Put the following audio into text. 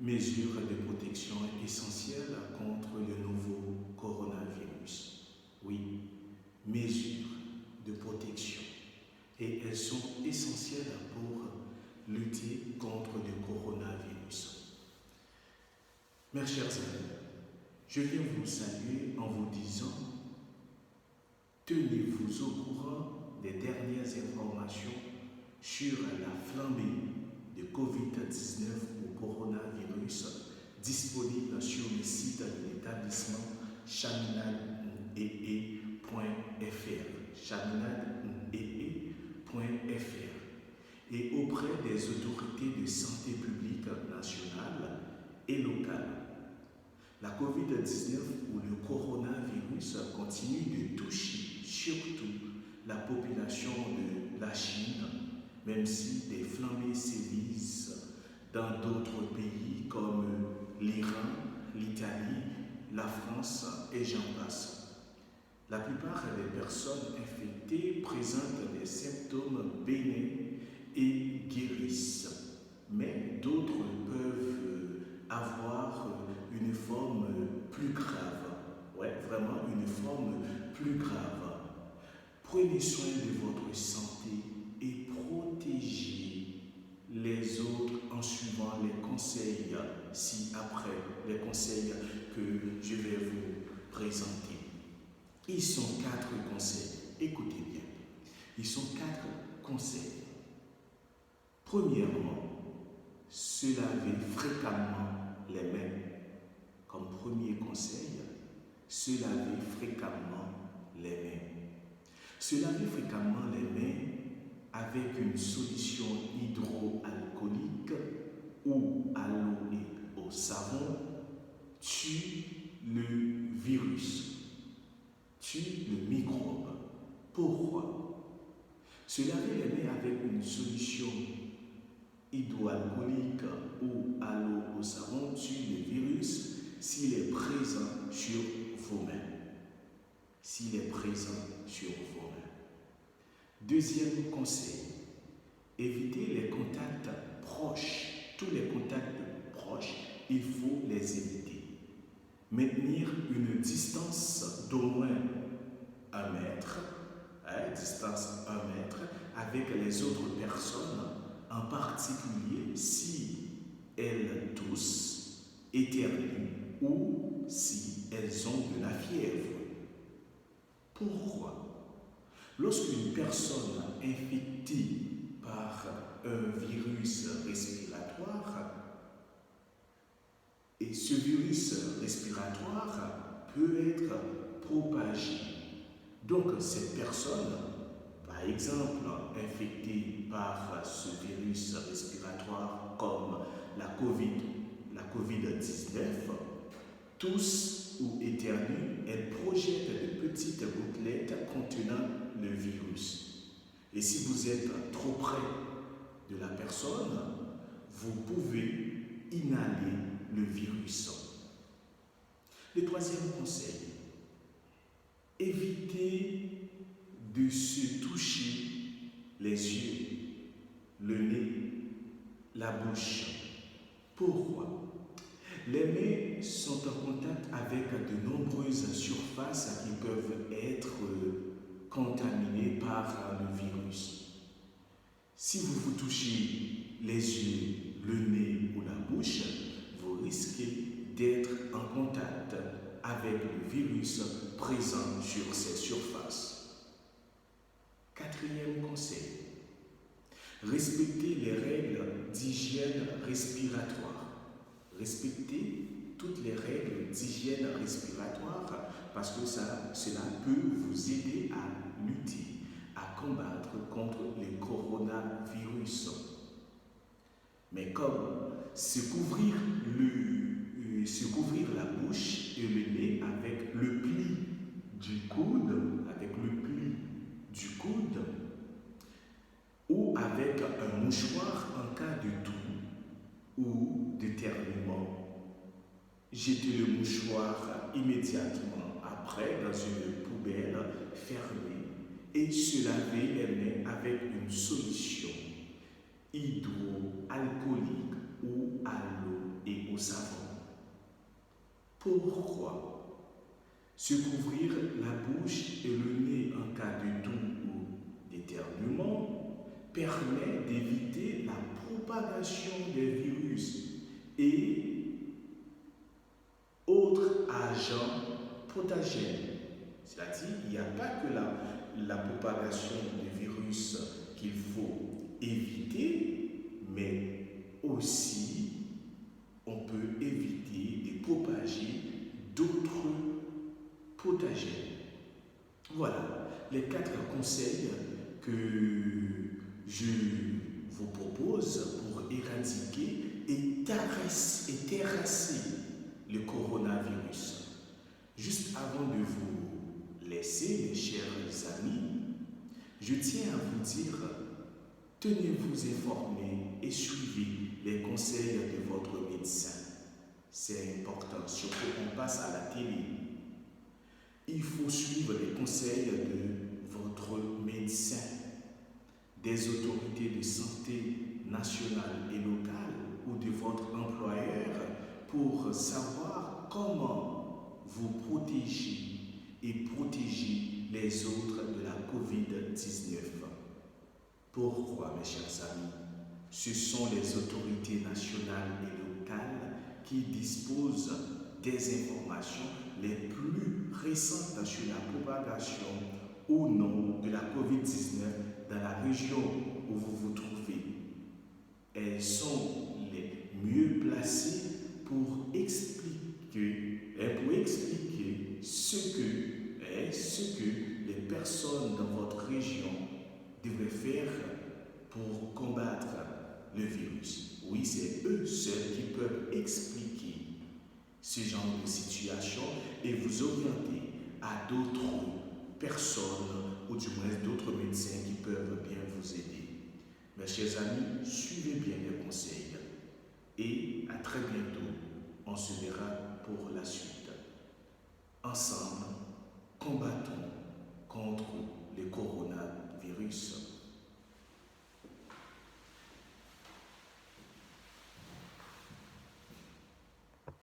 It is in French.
Mesures de protection essentielles contre le nouveau coronavirus. Oui, mesures de protection. Et elles sont essentielles pour lutter contre le coronavirus. Mes chers amis, je viens vous saluer en vous disant, tenez-vous au courant des dernières informations sur la flambée de COVID-19 ou coronavirus disponible sur le site de l'établissement chaminade-ee.fr. Et auprès des autorités de santé publique nationale et locale. La COVID-19 ou le coronavirus continue de toucher surtout la population de la Chine, même si des flambées sévissent dans d'autres pays comme l'Iran, l'Italie, la France et j'en passe. La plupart des personnes infectées présentent des symptômes bénins et guérissent, mais d'autres peuvent avoir une forme plus grave. Ouais, vraiment une forme plus grave. Prenez soin de votre santé et protégez les autres en suivant les conseils ci-après, les conseils que je vais vous présenter. Ils sont 4 conseils. Écoutez bien. Ils sont 4 conseils. Premièrement, se laver fréquemment les mains. Comme premier conseil, se laver fréquemment les mains. Se laver fréquemment les mains avec une solution hydroalcoolique ou à l'eau et au savon tue le virus, tue le microbe. Pourquoi? Se laver les mains avec une solution hydroalcoolique ou à l'eau au savon tue le virus s'il est présent sur vos mains. S'il est présent sur vos mains. Deuxième conseil, évitez les contacts proches. Tous les contacts proches, il faut les éviter. Maintenir une distance d'au moins 1 mètre, distance 1 mètre, avec les autres personnes, en particulier si elles toussent, éternuent ou si elles ont de la fièvre. Pourquoi? Lorsqu'une personne infectée par un virus respiratoire, et ce virus respiratoire peut être propagé. Donc cette personne, par exemple infectée par ce virus respiratoire comme la COVID-19, tousse ou éternue, elle projette de petites gouttelettes contenant le virus. Et si vous êtes trop près de la personne, vous pouvez inhaler le virus. Le troisième conseil, évitez de se toucher les yeux, le nez, la bouche. Pourquoi? Les mains sont en contact avec de nombreuses surfaces qui peuvent être contaminées par le virus. Si vous vous touchez les yeux, le nez ou la bouche, vous risquez d'être en contact avec le virus présent sur ces surfaces. Quatrième conseil, respectez les règles d'hygiène respiratoire. Respectez toutes les règles d'hygiène respiratoire parce que cela peut vous aider à lutter, à combattre contre le coronavirus. Mais comme se couvrir la bouche et le nez avec le pli du coude, ou avec un mouchoir en cas de toux ou d'éternuement. Jetez le mouchoir immédiatement après dans une poubelle fermée et se laver les mains avec une solution hydroalcoolique ou à l'eau et au savon. Pourquoi? Se couvrir la bouche et le nez en cas de toux ou d'éternuement permet d'éviter la propagation des virus et autres agents pathogènes. C'est-à-dire, il n'y a pas que la propagation des virus qu'il faut éviter, mais aussi on peut éviter de propager d'autres pathogènes. Voilà les 4 conseils que je vous propose pour éradiquer et terrasser le coronavirus. Juste avant de vous laisser, mes chers amis, je tiens à vous dire, tenez-vous informés et suivez les conseils de votre médecin. C'est important, surtout qu'on passe à la télé. Il faut suivre les conseils de votre médecin, des autorités de santé nationales et locales ou de votre employeur pour savoir comment vous protéger et protéger les autres de la COVID-19. Pourquoi, mes chers amis? Ce sont les autorités nationales et locales qui disposent des informations les plus récentes sur la propagation ou non de la COVID-19 dans la région où vous vous trouvez. Elles sont les mieux placées pour expliquer ce que les personnes dans votre région devraient faire pour combattre le virus. Oui, c'est eux seuls qui peuvent expliquer ce genre de situation et vous orienter à d'autres personnes ou du moins d'autres médecins qui peuvent bien vous aider. Mes chers amis, suivez bien les conseils et à très bientôt. On se verra pour la suite. Ensemble, combattons